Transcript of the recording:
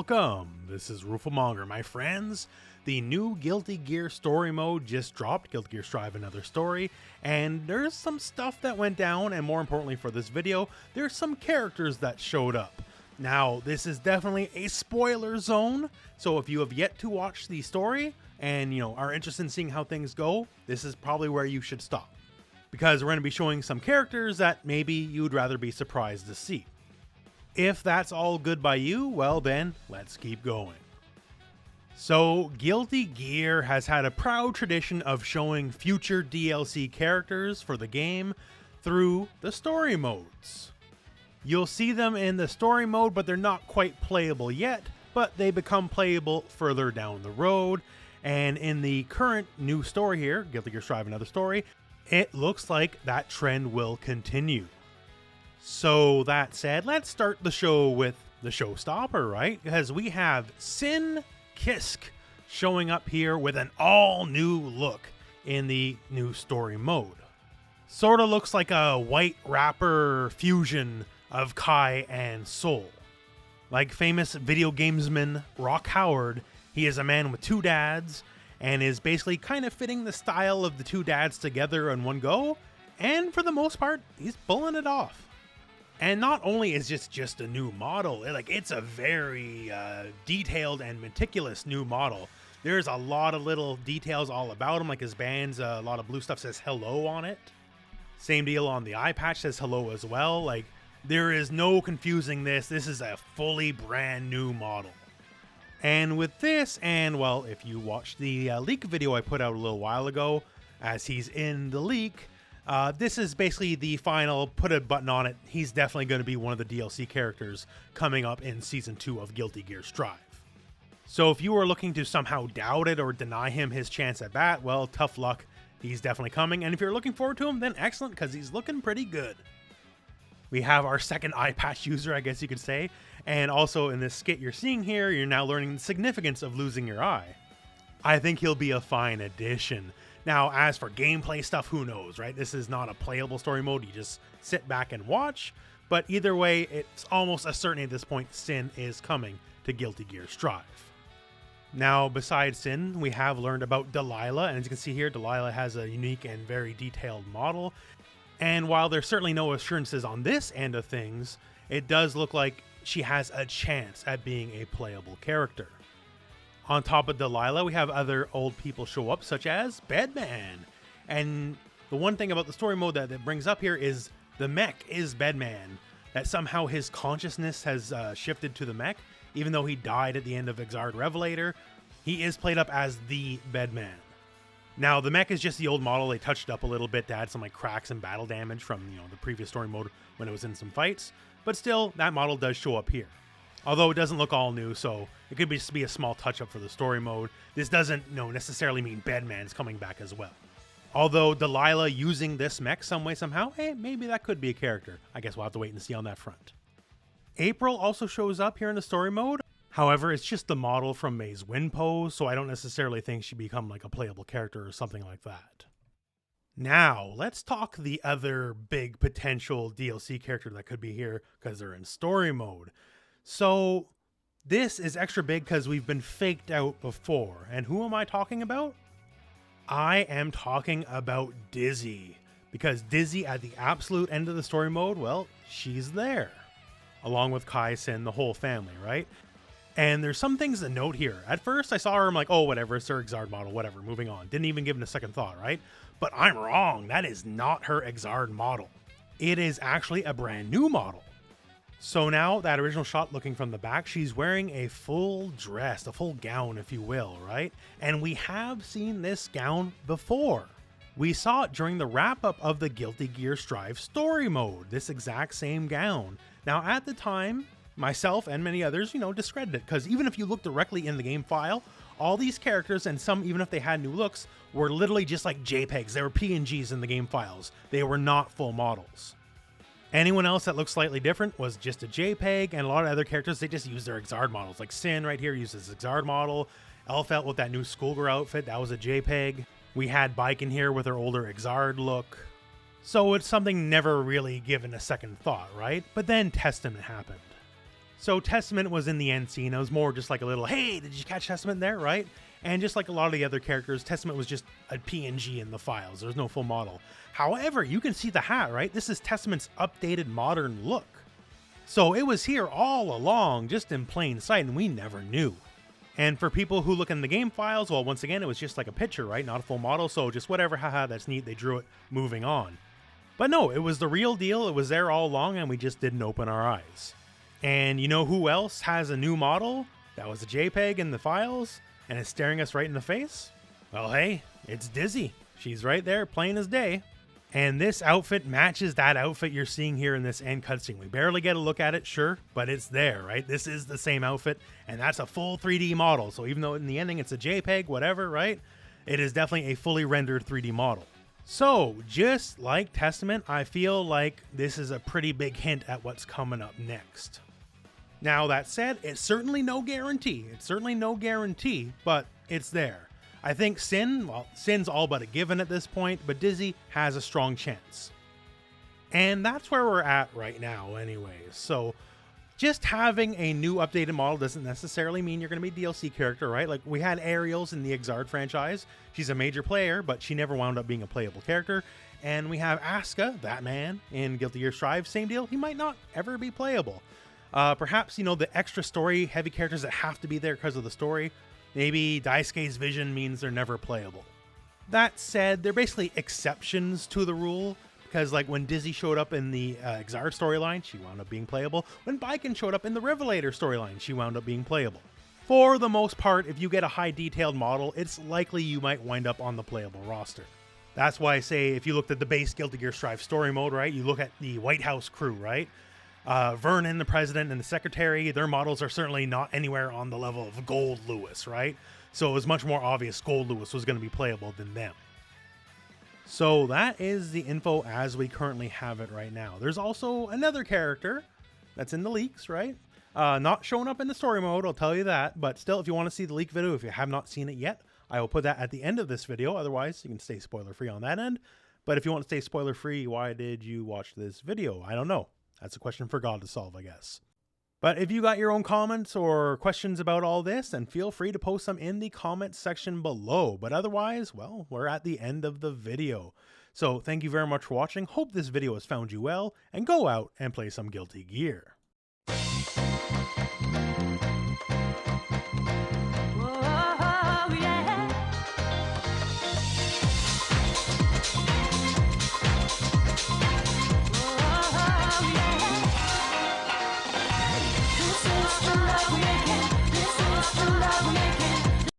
Welcome, this is rooflemonger, my friends. The new Guilty Gear story mode just dropped, Guilty Gear Strive Another Story, and there's some stuff that went down, and more importantly for this video, there's some characters that showed up. Now, this is definitely a spoiler zone, so if you have yet to watch the story, and are interested in seeing how things go, this is probably where you should stop. Because we're going to be showing some characters that maybe you'd rather be surprised to see. If that's all good by you, well then, let's keep going. So, Guilty Gear has had a proud tradition of showing future DLC characters for the game through the story modes. You'll see them in the story mode, but they're not quite playable yet, but they become playable further down the road. And in the current new story here, Guilty Gear Strive Another Story, it looks like that trend will continue. So that said, let's start the show with the showstopper, right? Because we have Sin Kisk showing up here with an all-new look in the new story mode. Sort of looks like a white rapper fusion of Kai and Soul. Like famous video gamesman Rock Howard, he is a man with two dads and is basically kind of fitting the style of the two dads together in one go, and for the most part, he's pulling it off. And not only is this just a new model, it's a very detailed and meticulous new model. There's a lot of little details all about him, like his bands, a lot of blue stuff says hello on it. Same deal on the eye patch, says hello as well. Like, there is no confusing this. This is a fully brand new model. And with this, and well, if you watched the leak video I put out a little while ago, as he's in the leak, this is basically the final, put a button on it, he's definitely going to be one of the DLC characters coming up in Season 2 of Guilty Gear Strive. So if you were looking to somehow doubt it or deny him his chance at bat, well, tough luck, he's definitely coming. And if you're looking forward to him, then excellent, because he's looking pretty good. We have our second eye patch user, I guess you could say, and also in this skit you're seeing here, you're now learning the significance of losing your eye. I think he'll be a fine addition. Now, as for gameplay stuff, who knows, right? This is not a playable story mode. You just sit back and watch. But either way, it's almost a certainty at this point Sin is coming to Guilty Gear Strive. Now, besides Sin, we have learned about Delilah. And as you can see here, Delilah has a unique and very detailed model. And while there's certainly no assurances on this end of things, it does look like she has a chance at being a playable character. On top of Delilah, we have other old people show up, such as Bedman. And the one thing about the story mode that brings up here is the mech is Bedman. That somehow his consciousness has shifted to the mech. Even though he died at the end of Exard Revelator, he is played up as the Bedman. Now, the mech is just the old model. They touched up a little bit to add some cracks and battle damage from the previous story mode when it was in some fights. But still, that model does show up here. Although it doesn't look all new, so it could just be a small touch-up for the story mode. This doesn't necessarily mean Bedman's coming back as well. Although Delilah using this mech some way, somehow, hey, maybe that could be a character. I guess we'll have to wait and see on that front. April also shows up here in the story mode. However, it's just the model from May's Wind Pose, so I don't necessarily think she'd become a playable character or something like that. Now, let's talk the other big potential DLC character that could be here, because they're in story mode. So, this is extra big because we've been faked out before. And who am I talking about? I am talking about Dizzy. Because Dizzy at the absolute end of the story mode, well, she's there. Along with Kai, Sin, the whole family, right? And there's some things to note here. At first, I saw her, I'm like, oh, whatever, it's her Exard model, whatever, moving on. Didn't even give it a second thought, right? But I'm wrong. That is not her Exard model. It is actually a brand new model. So now, that original shot looking from the back, she's wearing a full dress, a full gown, if you will, right? And we have seen this gown before. We saw it during the wrap-up of the Guilty Gear Strive story mode, this exact same gown. Now, at the time, myself and many others, discredited it, because even if you look directly in the game file, all these characters, and some even if they had new looks, were literally just like JPEGs. They were PNGs in the game files. They were not full models. Anyone else that looked slightly different was just a JPEG, and a lot of other characters, they just use their Exard models. Like Sin right here uses Exard model. Elphelt with that new schoolgirl outfit, that was a JPEG. We had Bike in here with her older Exard look. So it's something never really given a second thought, right? But then Testament happened. So Testament was in the end scene. It was more just like a little, hey, did you catch Testament there, right? And just like a lot of the other characters, Testament was just a PNG in the files. There's no full model. However, you can see the hat, right? This is Testament's updated modern look. So it was here all along, just in plain sight, and we never knew. And for people who look in the game files, well, once again, it was just like a picture, right? Not a full model, so just whatever, haha, that's neat, they drew it, moving on. But no, it was the real deal, it was there all along, and we just didn't open our eyes. And you know who else has a new model that was a JPEG in the files, and is staring us right in the face? Well, hey, it's Dizzy. She's right there, plain as day. And this outfit matches that outfit you're seeing here in this end cutscene. We barely get a look at it, sure, but it's there, right? This is the same outfit, and that's a full 3D model. So even though in the ending it's a JPEG, whatever, right? It is definitely a fully rendered 3D model. So just like Testament, I feel like this is a pretty big hint at what's coming up next. Now that said, it's certainly no guarantee. It's certainly no guarantee, but it's there. I think Sin's all but a given at this point, but Dizzy has a strong chance. And that's where we're at right now anyways. So just having a new updated model doesn't necessarily mean you're going to be a DLC character, right? Like we had Ariel's in the Exard franchise. She's a major player, but she never wound up being a playable character. And we have Asuka, that man, in Guilty Gear Strive, same deal. He might not ever be playable. Perhaps, you know, the extra story heavy characters that have to be there because of the story. Maybe Daisuke's vision means they're never playable. That said, they're basically exceptions to the rule, because like when Dizzy showed up in the Exard storyline, she wound up being playable. When Baiken showed up in the Revelator storyline, she wound up being playable. For the most part, if you get a high detailed model, it's likely you might wind up on the playable roster. That's why I say if you looked at the base Guilty Gear Strive story mode, right, you look at the White House crew, right? Vernon, the president, and the secretary, their models are certainly not anywhere on the level of Gold Lewis, right? So it was much more obvious Gold Lewis was going to be playable than them. So that is the info as we currently have it right now. There's also another character that's in the leaks, right? Not showing up in the story mode, I'll tell you that. But still, if you want to see the leak video, if you have not seen it yet, I will put that at the end of this video. Otherwise, you can stay spoiler-free on that end. But if you want to stay spoiler-free, why did you watch this video? I don't know. That's a question for God to solve, I guess. But if you got your own comments or questions about all this, then feel free to post them in the comments section below. But otherwise, well, we're at the end of the video. So thank you very much for watching. Hope this video has found you well, and go out and play some Guilty Gear. Like we can